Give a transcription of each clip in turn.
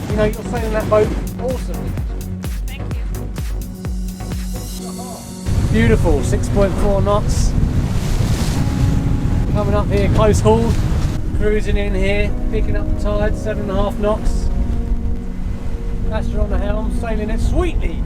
You know, you're sailing that boat awesomely. Thank you. Beautiful, 6.4 knots. Coming up here, close haul. Cruising in here, picking up the tide, 7.5 knots. Master on the helm, sailing it sweetly.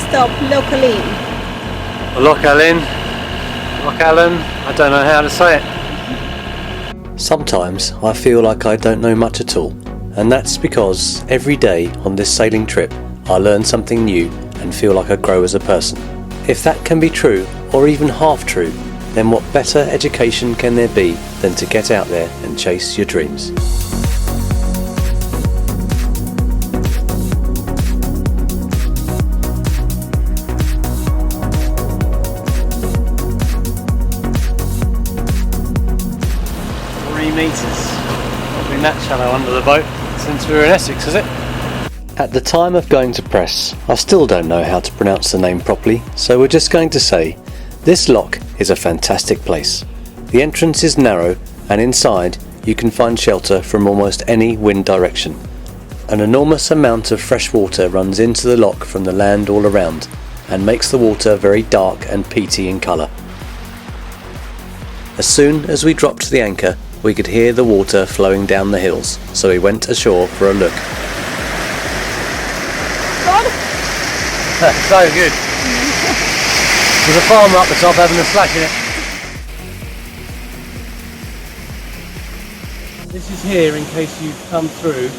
Stop, Lochaline. Lochaline, I don't know how to say it. Sometimes I feel like I don't know much at all, and that's because every day on this sailing trip I learn something new and feel like I grow as a person. If that can be true, or even half true, then what better education can there be than to get out there and chase your dreams? Meters. Not been that shallow under the boat since we were in Essex, is it? At the time of going to press, I still don't know how to pronounce the name properly, so we're just going to say, this loch is a fantastic place. The entrance is narrow, and inside you can find shelter from almost any wind direction. An enormous amount of fresh water runs into the loch from the land all around, and makes the water very dark and peaty in colour. As soon as we dropped the anchor, we could hear the water flowing down the hills, so we went ashore for a look. So good. There's a farmer up the top having a splash in it. This is here in case you've come through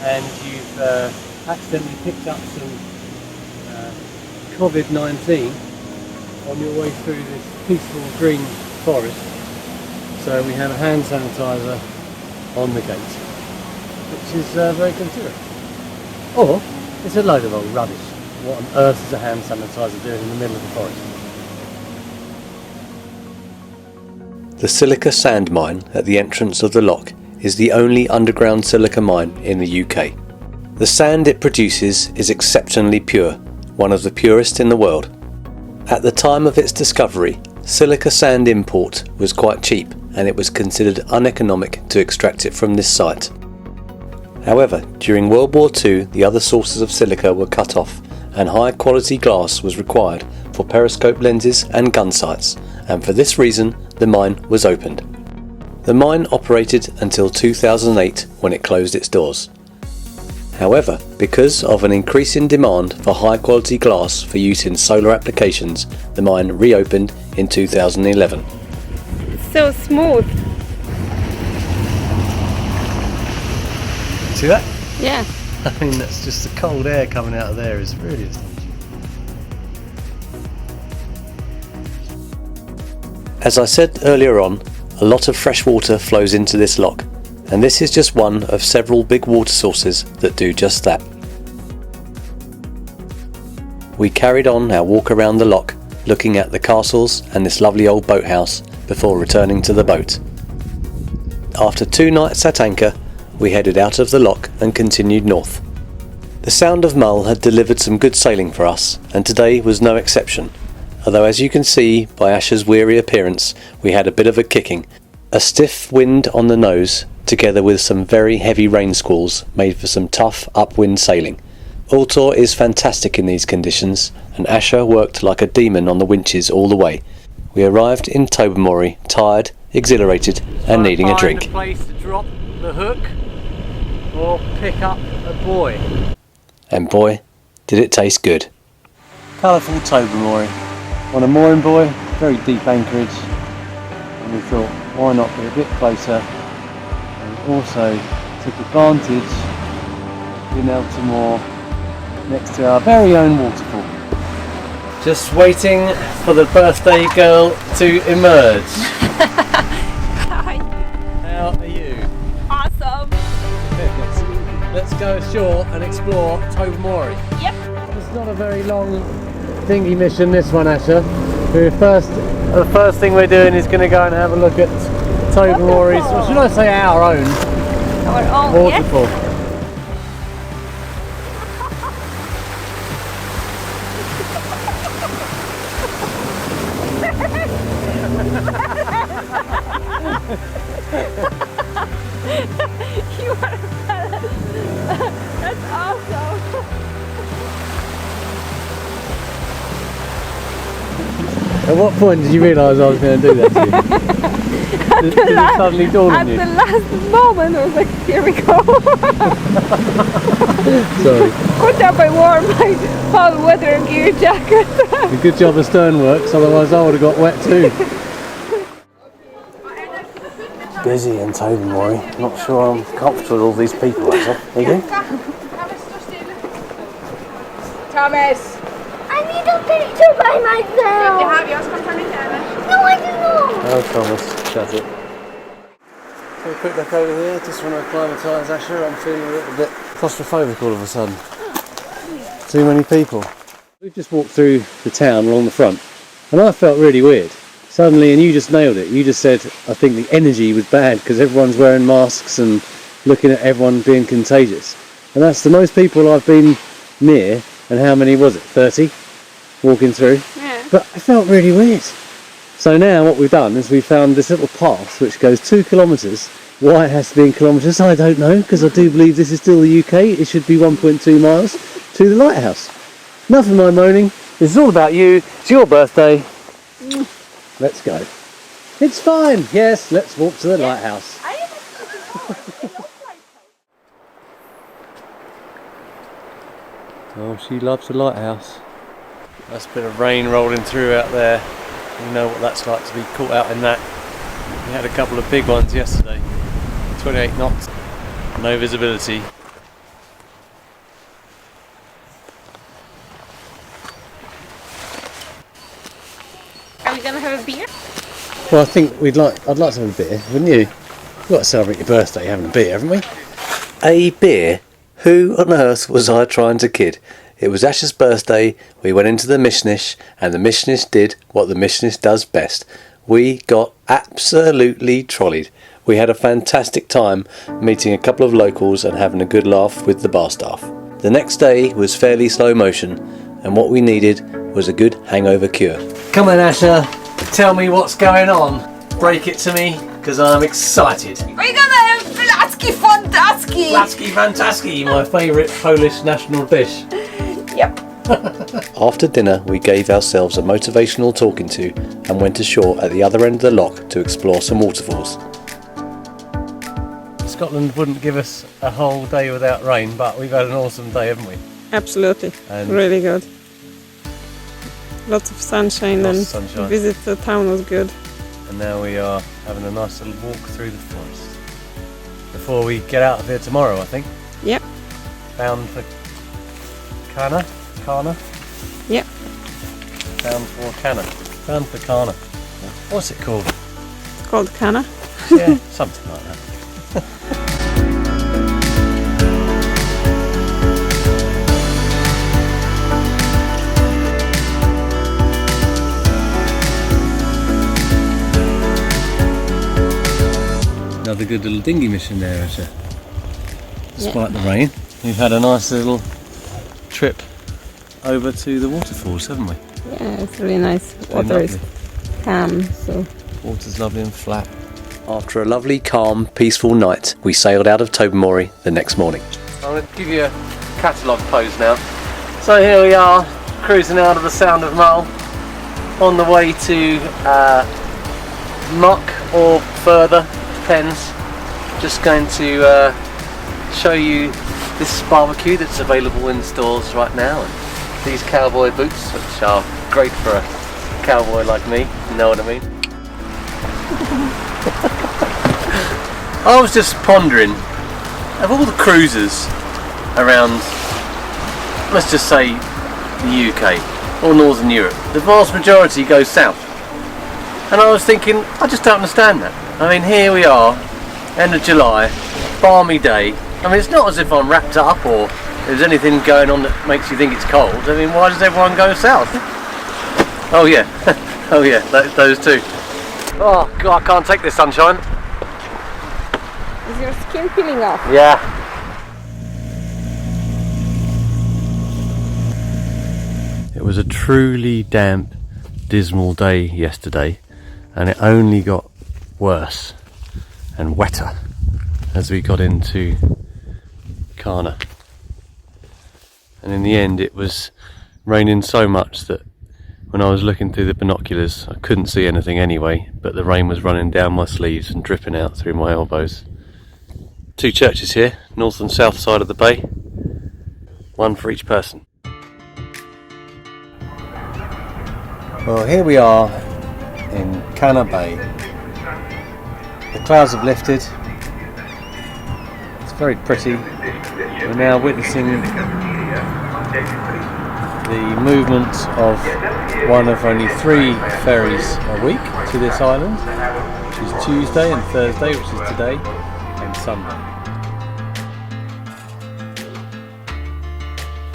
and you've accidentally picked up some COVID-19 on your way through this peaceful green forest. So we have a hand sanitizer on the gate, which is very considerate. Or it's a load of old rubbish. What on earth is a hand sanitizer doing in the middle of the forest? The silica sand mine at the entrance of the loch is the only underground silica mine in the UK. The sand it produces is exceptionally pure, one of the purest in the world. At the time of its discovery, silica sand import was quite cheap, and it was considered uneconomic to extract it from this site. However, during World War II, the other sources of silica were cut off, and high quality glass was required for periscope lenses and gun sights, and for this reason the mine was opened. The mine operated until 2008, when it closed its doors. However, because of an increase in demand for high quality glass for use in solar applications, the mine reopened in 2011. So smooth. See that? Yeah. I mean, that's just the cold air coming out of there is really astonishing. As I said earlier on, a lot of fresh water flows into this loch, and this is just one of several big water sources that do just that. We carried on our walk around the loch, looking at the castles and this lovely old boathouse before returning to the boat. After 2 nights at anchor, we headed out of the loch and continued north. The Sound of Mull had delivered some good sailing for us, and today was no exception, although as you can see by Asher's weary appearance, we had a bit of a kicking. A stiff wind on the nose, together with some very heavy rain squalls, made for some tough upwind sailing. Altor is fantastic in these conditions, and Asher worked like a demon on the winches all the way. We arrived in Tobermory, tired, exhilarated, and needing a drink. Find a place to drop the hook or pick up a buoy. And boy, did it taste good. Colourful Tobermory. On a mooring buoy, very deep anchorage, and we thought, why not get a bit closer, and also took advantage of being able to moor next to our very own waterfall. Just waiting for the birthday girl to emerge. Hi. How are you? Awesome. Let's go ashore and explore Tobermory. Yep. It's not a very long dinghy mission, this one, Asher. The first thing we're doing is going to go and have a look at Tobermory's, or should I say our own waterfall. Yes. You are that's awesome. At what point did you realise I was going to do that to you? Did it suddenly dawn on you? At the last moment I was like, here we go. Sorry. Good job I wore my whole weather gear jacket. A good job of stern works, otherwise I would have got wet too. Busy in Tobermory. Not sure I'm comfortable with all these people, Asher. Are you? Thomas! I need a picture by myself. You have yours come from Canna. No, I do not. Oh, Thomas, shut it. So a quick look over here, just when I acclimatise, Asher, I'm feeling a little bit claustrophobic all of a sudden. Too many people. We've just walked through the town along the front, and I felt really weird. Suddenly, and you just nailed it, you just said, I think the energy was bad because everyone's wearing masks and looking at everyone being contagious. And that's the most people I've been near, and how many was it, 30? Walking through? Yeah. But I felt really weird. So now what we've done is we found this little path which goes 2 kilometres. Why it has to be in kilometres, I don't know, because I do believe this is still the UK. It should be 1.2 miles to the lighthouse. Enough of my moaning. This is all about you. It's your birthday. Let's go. It's fine. Yes, let's walk to the lighthouse. Oh, she loves the lighthouse. That's a bit of rain rolling through out there. You know what that's like to be caught out in that. We had a couple of big ones yesterday. 28 knots. No visibility. Are we gonna have a beer? Well, I think I'd like to have a beer, wouldn't you? We've got to celebrate your birthday having a beer, haven't we? A beer? Who on earth was I trying to kid? It was Ash's birthday, we went into the Mishnish, and the Mishnish did what the Mishnish does best. We got absolutely trolleyed. We had a fantastic time meeting a couple of locals and having a good laugh with the bar staff. The next day was fairly slow motion, and what we needed was a good hangover cure. Come on, Asher, tell me what's going on. Break it to me, because I'm excited. We're gonna have Placki Fantaski! Placki Fantaski, my favourite Polish national dish. Yep. After dinner, we gave ourselves a motivational talking to and went ashore at the other end of the loch to explore some waterfalls. Scotland wouldn't give us a whole day without rain, but we've had an awesome day, haven't we? Absolutely. And really good. Lots of sunshine Lots and of sunshine. visit the town was good. And now we are having a nice little walk through the forest before we get out of here tomorrow, I think. Yep. Bound for Canna? Yep. Bound for Canna. Bound for Canna. What's it called? It's called Canna. Yeah, something like that. Another good little dinghy mission there, Asher. Despite the rain, we've had a nice little trip over to the waterfalls, haven't we? Yeah, it's really nice. It's Water is lovely. calm, so Water's lovely and flat. After a lovely, calm, peaceful night, we sailed out of Tobermory the next morning. I'm going to give you a catalogue pose now. So here we are, cruising out of the Sound of Mull, on the way to Muck or further, depends. Just going to show you this barbecue that's available in stores right now, and these cowboy boots, which are great for a cowboy like me, you know what I mean. I was just pondering, of all the cruisers around, let's just say the UK or Northern Europe, the vast majority go south. And I was thinking, I just don't understand that. I mean, here we are, end of July, balmy day. I mean, it's not as if I'm wrapped up or there's anything going on that makes you think it's cold, I mean, why does everyone go south? Oh yeah, oh yeah, those two. Oh God, I can't take this sunshine. Is your skin peeling off? Yeah. It was a truly damp, dismal day yesterday, and it only got worse and wetter as we got into Canna. And in the end it was raining so much that when I was looking through the binoculars I couldn't see anything anyway, but the rain was running down my sleeves and dripping out through my elbows. Two churches here, north and south side of the bay, one for each person. Well, here we are in Canna Bay. The clouds have lifted. It's very pretty. We're now witnessing the movement of one of only 3 ferries a week to this island, which is Tuesday and Thursday, which is today, and Sunday.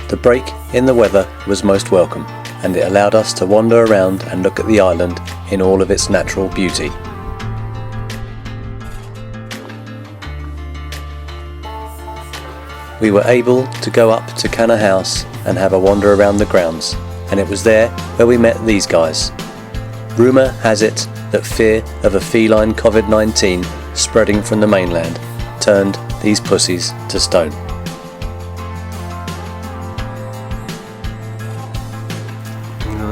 The break in the weather was most welcome, and it allowed us to wander around and look at the island in all of its natural beauty. We were able to go up to Canna House and have a wander around the grounds, and it was there where we met these guys. Rumour has it that fear of a feline COVID-19 spreading from the mainland turned these pussies to stone.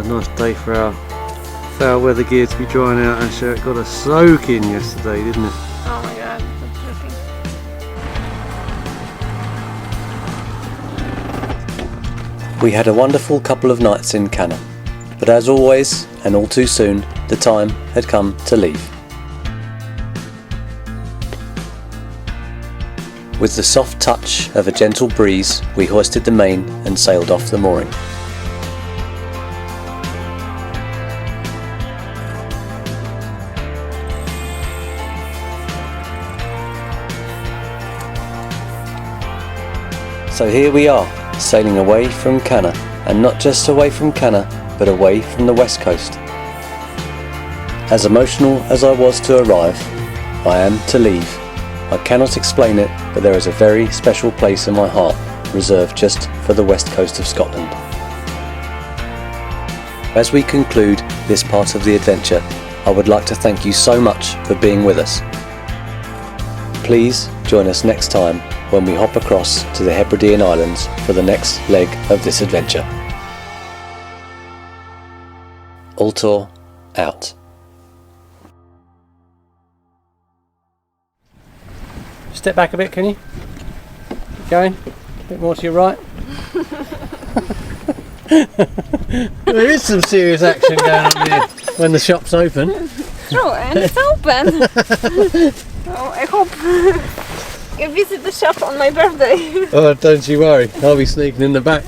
Nice day for our foul weather gear to be drying out, Asher. It got a soaking yesterday, didn't it? Oh my God, that's joking. We had a wonderful couple of nights in Canna, but as always, and all too soon, the time had come to leave. With the soft touch of a gentle breeze, we hoisted the main and sailed off the mooring. So here we are, sailing away from Canna, and not just away from Canna, but away from the west coast. As emotional as I was to arrive, I am to leave. I cannot explain it, but there is a very special place in my heart, reserved just for the west coast of Scotland. As we conclude this part of the adventure, I would like to thank you so much for being with us. Please join us next time when we hop across to the Hebridean Islands for the next leg of this adventure. Altor out. Step back a bit, can you? Keep going. A bit more to your right. There is some serious action going on here when the shop's open. True, and it's open. So I hope you visit the shop on my birthday. Oh, don't you worry. I'll be sneaking in the back.